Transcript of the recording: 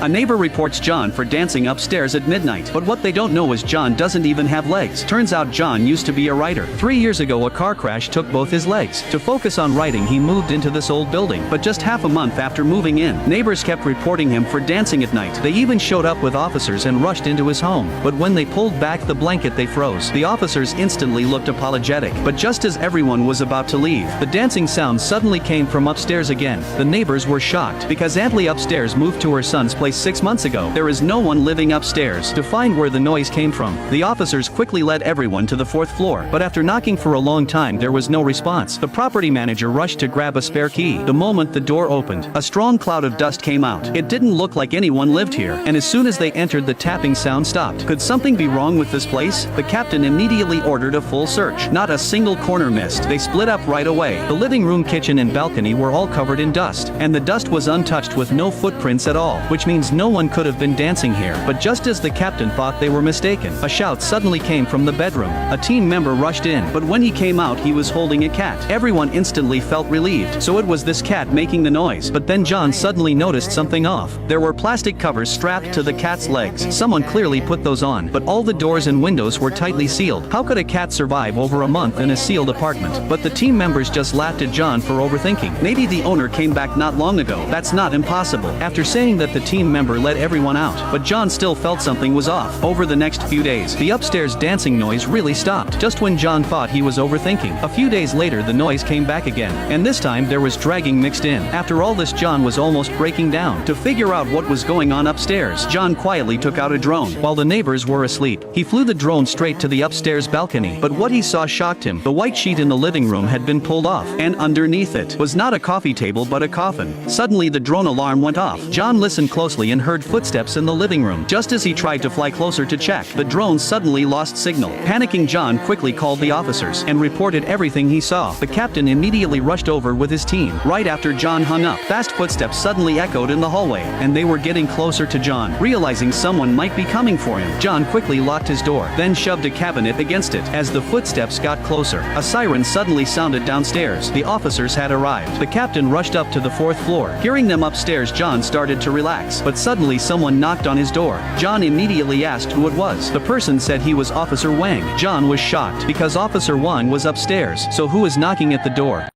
A neighbor reports John for dancing upstairs at midnight. But what they don't know is John doesn't even have legs. Turns out John used to be a writer. 3 years ago a car crash took both his legs. To focus on writing he moved into this old building. But just half a month after moving in, neighbors kept reporting him for dancing at night. They even showed up with officers and rushed into his home. But when they pulled back the blanket they froze. The officers instantly looked apologetic. But just as everyone was about to leave, the dancing sound suddenly came from upstairs again. The neighbors were shocked because Aunt Lee upstairs moved to her son's place 6 months ago. There is no one living upstairs. To find where the noise came from, the officers quickly led everyone to the 4th floor. But after knocking for a long time there was no response. The property manager rushed to grab a spare key. The moment the door opened, a strong cloud of dust came out. It didn't look like anyone lived here, and as soon as they entered the tapping sound stopped. Could something be wrong with this place? The captain immediately ordered a full search. Not a single corner missed. They split up right away. The living room, kitchen and balcony were all covered in dust, and the dust was untouched with no footprints at all, which means no one could have been dancing here. But just as the captain thought they were mistaken, a shout suddenly came from the bedroom. A team member rushed in, but when he came out he was holding a cat. Everyone instantly felt relieved. So it was this cat making the noise. But then John suddenly noticed something off. There were plastic covers strapped to the cat's legs. Someone clearly put those on, but all the doors and windows were tightly sealed. How could a cat survive over a month in a sealed apartment? But the team members just laughed at John for overthinking. Maybe the owner came back not long ago. That's not impossible. After saying that, the team member let everyone out, but John still felt something was off. Over the next few days, the upstairs dancing noise really stopped. Just when John thought he was overthinking, a few days later the noise came back again, and this time there was dragging mixed in. After all this, John was almost breaking down. To figure out what was going on upstairs, John quietly took out a drone. While the neighbors were asleep, he flew the drone straight to the upstairs balcony. But what he saw shocked him. The white sheet in the living room had been pulled off, and underneath it was not a coffee table but a coffin. Suddenly the drone alarm went off. John listened closely and heard footsteps in the living room. Just as he tried to fly closer to check, the drone suddenly lost signal. Panicking, John quickly called the officers and reported everything he saw. The captain immediately rushed over with his team. Right after John hung up, fast footsteps suddenly echoed in the hallway, and they were getting closer to John. Realizing someone might be coming for him, John quickly locked his door, then shoved a cabinet against it. As the footsteps got closer, a siren suddenly sounded downstairs. The officers had arrived. The captain rushed up to the 4th floor. Hearing them upstairs, John started to relax, but suddenly someone knocked on his door. John immediately asked who it was. The person said he was Officer Wang. John was shocked because Officer Wang was upstairs. So who is knocking at the door?